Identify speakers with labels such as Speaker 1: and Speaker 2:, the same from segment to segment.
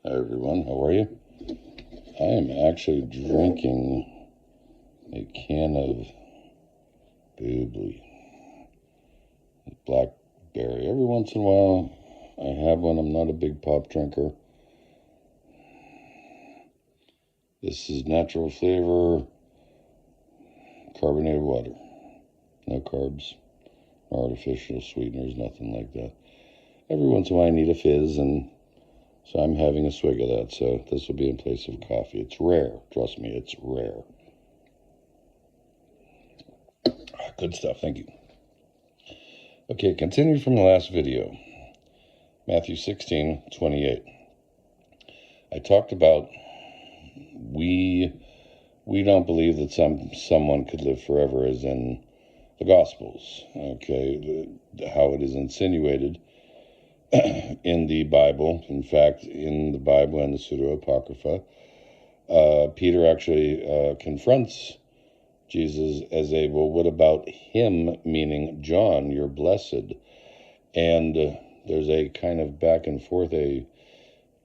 Speaker 1: Hi everyone, how are you? I am actually drinking a can of Boobly blackberry. Every once in a while I have one. I'm not a big pop drinker. This is natural flavor, carbonated water. No carbs, no artificial sweeteners, nothing like that. Every once in a while I need a fizz, and so I'm having a swig of that. So this will be in place of coffee. It's rare. Trust me, it's rare. Good stuff. Thank you. Okay, continue from the last video. Matthew 16:28. I talked about we don't believe that someone could live forever, as in the Gospels. Okay, how it is insinuated in the Bible. In fact, in the Bible and the Pseudo-Apocrypha, Peter actually confronts Jesus as a, well, what about him, meaning John, you're blessed. And there's a kind of back and forth, a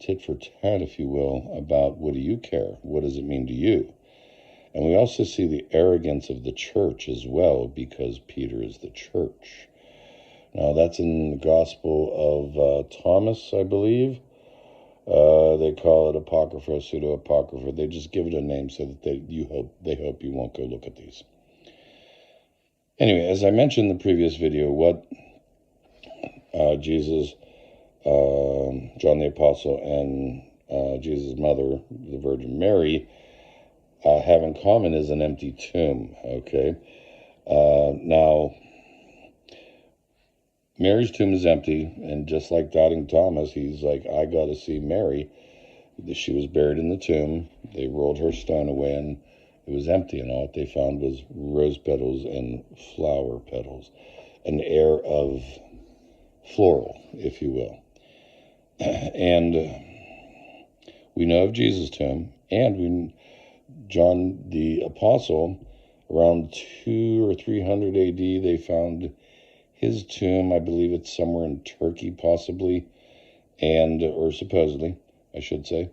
Speaker 1: tit for tat, if you will, about what do you care? What does it mean to you? And we also see the arrogance of the church as well, because Peter is the church. Now, that's in the Gospel of Thomas, I believe. They call it Apocrypha, Pseudo-Apocrypha. They just give it a name so that they hope you won't go look at these. Anyway, as I mentioned in the previous video, what Jesus, John the Apostle, and Jesus' mother, the Virgin Mary, have in common is an empty tomb, okay? Now, Mary's tomb is empty, and just like doubting Thomas, he's like, I got to see Mary. She was buried in the tomb. They rolled her stone away, and it was empty, and all they found was rose petals and flower petals, an air of floral, if you will. And we know of Jesus' tomb, and John the Apostle, around 200 or 300 AD, they found his tomb. I believe it's somewhere in Turkey, possibly, or supposedly, I should say.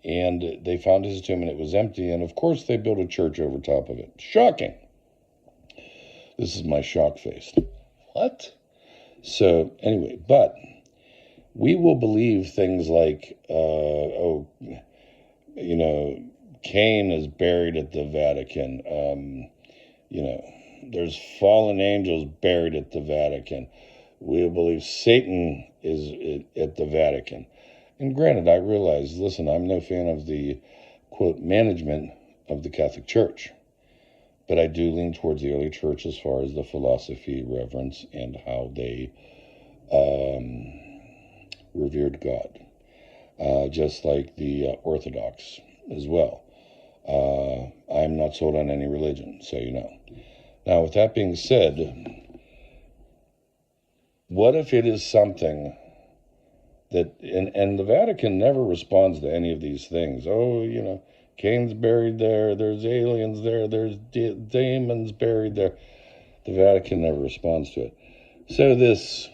Speaker 1: And they found his tomb, and it was empty. And of course, they built a church over top of it. Shocking. This is my shock face. What? So anyway, but we will believe things like, Cain is buried at the Vatican. There's fallen angels buried at the Vatican. We believe Satan is at the Vatican. And granted, I realize, listen, I'm no fan of the, quote, management of the Catholic Church. But I do lean towards the early church as far as the philosophy, reverence, and how they revered God. Just like the Orthodox as well. I'm not sold on any religion, so you know. Now, with that being said, what if it is something that, and the Vatican never responds to any of these things. Oh, Cain's buried there, there's aliens there, there's demons buried there. The Vatican never responds to it. So this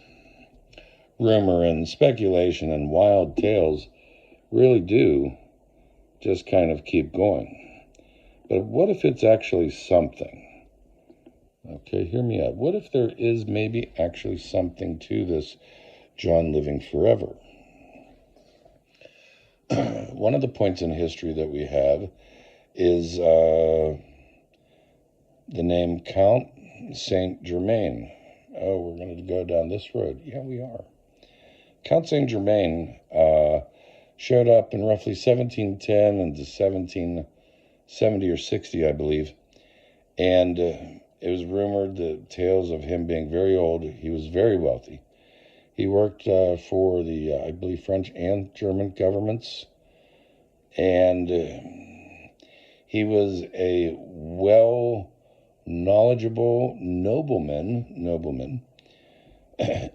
Speaker 1: rumor and speculation and wild tales really do just kind of keep going. But what if it's actually something? Okay, hear me out. What if there is maybe actually something to this John living forever? One of the points in history that we have is the name Count Saint Germain. Oh, we're going to go down this road. Yeah, we are. Count Saint Germain showed up in roughly 1710 into 1770 or 60, I believe. And it was rumored, the tales of him being very old. He was very wealthy. He worked for the, I believe, French and German governments. And he was a knowledgeable nobleman.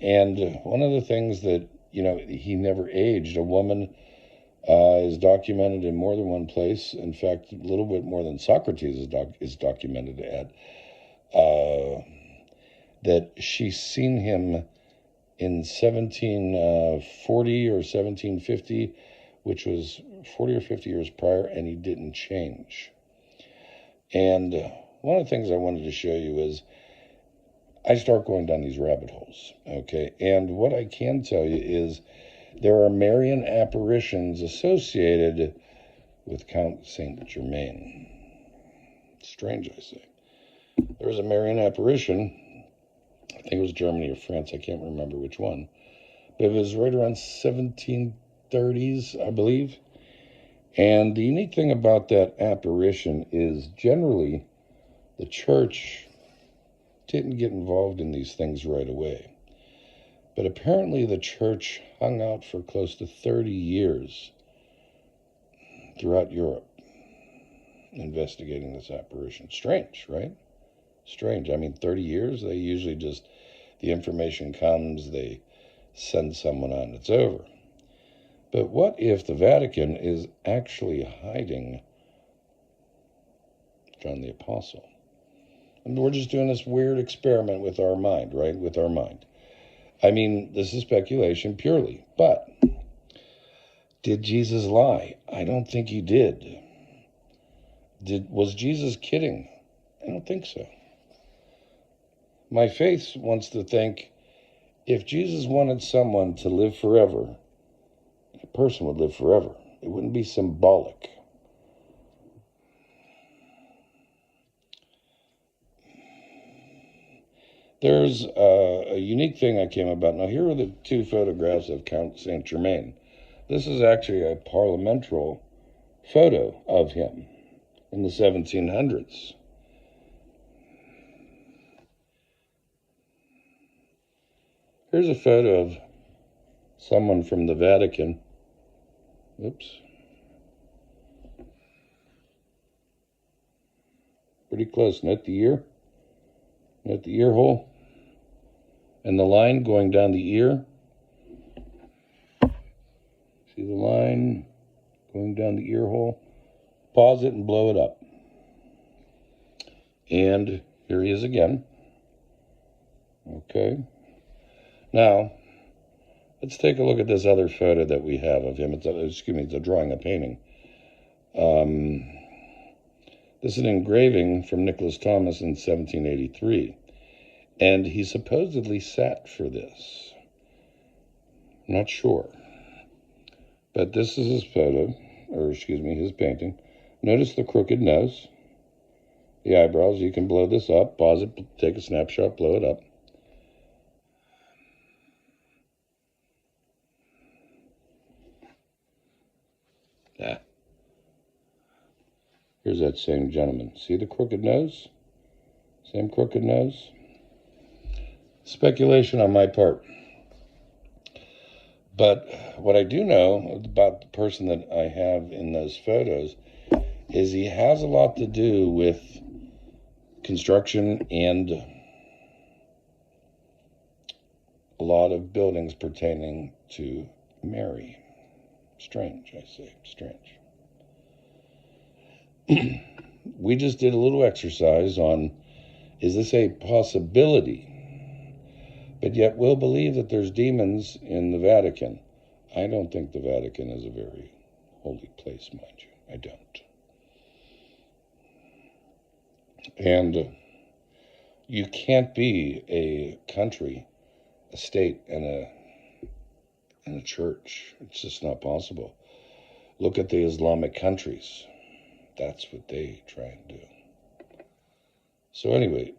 Speaker 1: And one of the things that, he never aged. A woman is documented in more than one place. In fact, a little bit more than Socrates is documented at. That she's seen him in 1740 or 1750, which was 40 or 50 years prior, and he didn't change. And one of the things I wanted to show you is I start going down these rabbit holes, okay? And what I can tell you is there are Marian apparitions associated with Count Saint Germain. Strange, I say. There was a Marian apparition, I think it was Germany or France, I can't remember which one, but it was right around 1730s, I believe. And the unique thing about that apparition is generally the church didn't get involved in these things right away. But apparently the church hung out for close to 30 years throughout Europe investigating this apparition. Strange, right? Strange. I mean, 30 years, they usually just, the information comes, they send someone on, it's over. But what if the Vatican is actually hiding John the Apostle? And we're just doing this weird experiment with our mind, right? With our mind. I mean, this is speculation purely, but did Jesus lie? I don't think he did. Was Jesus kidding? I don't think so. My faith wants to think if Jesus wanted someone to live forever, a person would live forever. It wouldn't be symbolic. There's a unique thing I came about. Now, here are the two photographs of Count Saint Germain. This is actually a parliamentary photo of him in the 1700s. Here's a photo of someone from the Vatican. Oops. Pretty close. Note the ear. Note the ear hole. And the line going down the ear. See the line going down the ear hole? Pause it and blow it up. And here he is again. Okay. Now, let's take a look at this other photo that we have of him. It's a drawing, a painting. This is an engraving from Nicholas Thomas in 1783. And he supposedly sat for this. I'm not sure. But this is his photo, his painting. Notice the crooked nose, the eyebrows. You can blow this up, pause it, take a snapshot, blow it up. Here's that same gentleman. See the crooked nose? Same crooked nose? Speculation on my part. But what I do know about the person that I have in those photos is he has a lot to do with construction and a lot of buildings pertaining to Mary. Strange, I say, strange. We just did a little exercise on, is this a possibility? But yet we'll believe that there's demons in the Vatican. I don't think the Vatican is a very holy place, mind you. I don't. And you can't be a country, a state, and a church. It's just not possible. Look at the Islamic countries. That's what they try and do. So anyway,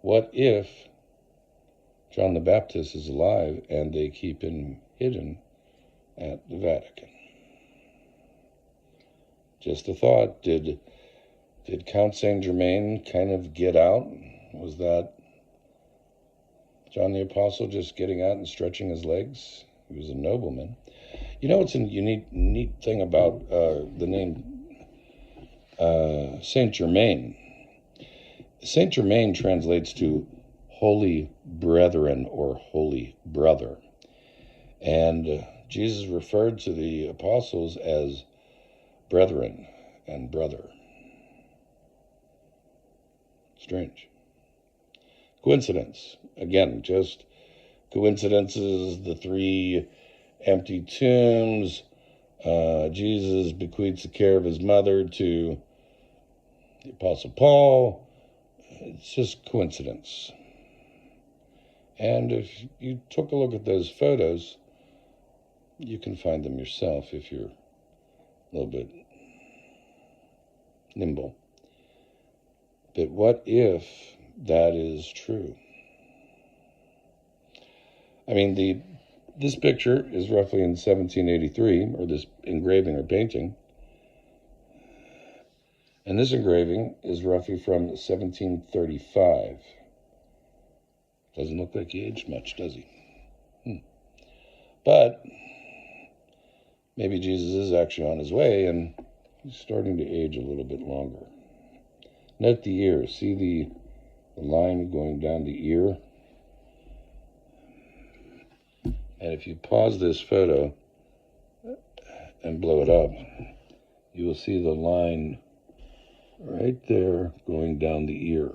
Speaker 1: what if John the Baptist is alive and they keep him hidden at the Vatican? Just a thought. Did Count Saint Germain kind of get out? Was that John the Apostle just getting out and stretching his legs? He was a nobleman. You know, it's a neat thing about the name Saint Germain. Saint Germain translates to holy brethren or holy brother. And Jesus referred to the apostles as brethren and brother. Strange. Coincidence. Again, just coincidences, the 3 empty tombs, Jesus bequeaths the care of his mother to the Apostle Paul. It's just coincidence. And if you took a look at those photos, you can find them yourself if you're a little bit nimble. But what if that is true? I mean, this picture is roughly in 1783, or this engraving or painting. And this engraving is roughly from 1735. Doesn't look like he aged much, does he? But maybe Jesus is actually on his way, and he's starting to age a little bit longer. Note the ear. See the line going down the ear? And if you pause this photo and blow it up, you will see the line right there going down the ear.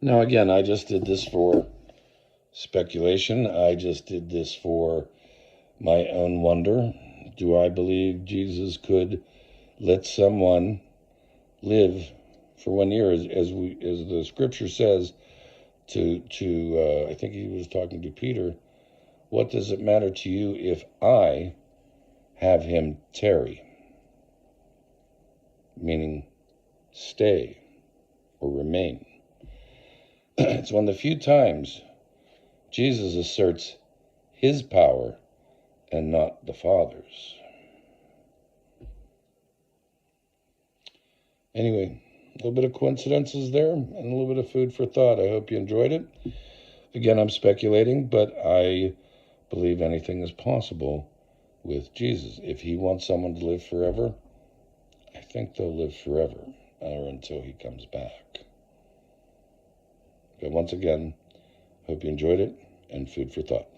Speaker 1: Now, again, I just did this for speculation. I just did this for my own wonder. Do I believe Jesus could let someone live for 1 year, as the scripture says, to I think he was talking to Peter, what does it matter to you if I have him tarry? Meaning stay or remain. It's one of the few times Jesus asserts his power and not the Father's. Anyway, a little bit of coincidences there and a little bit of food for thought. I hope you enjoyed it. Again, I'm speculating, but I believe anything is possible with Jesus. If he wants someone to live forever, I think they'll live forever, or until he comes back. But once again, hope you enjoyed it, and food for thought.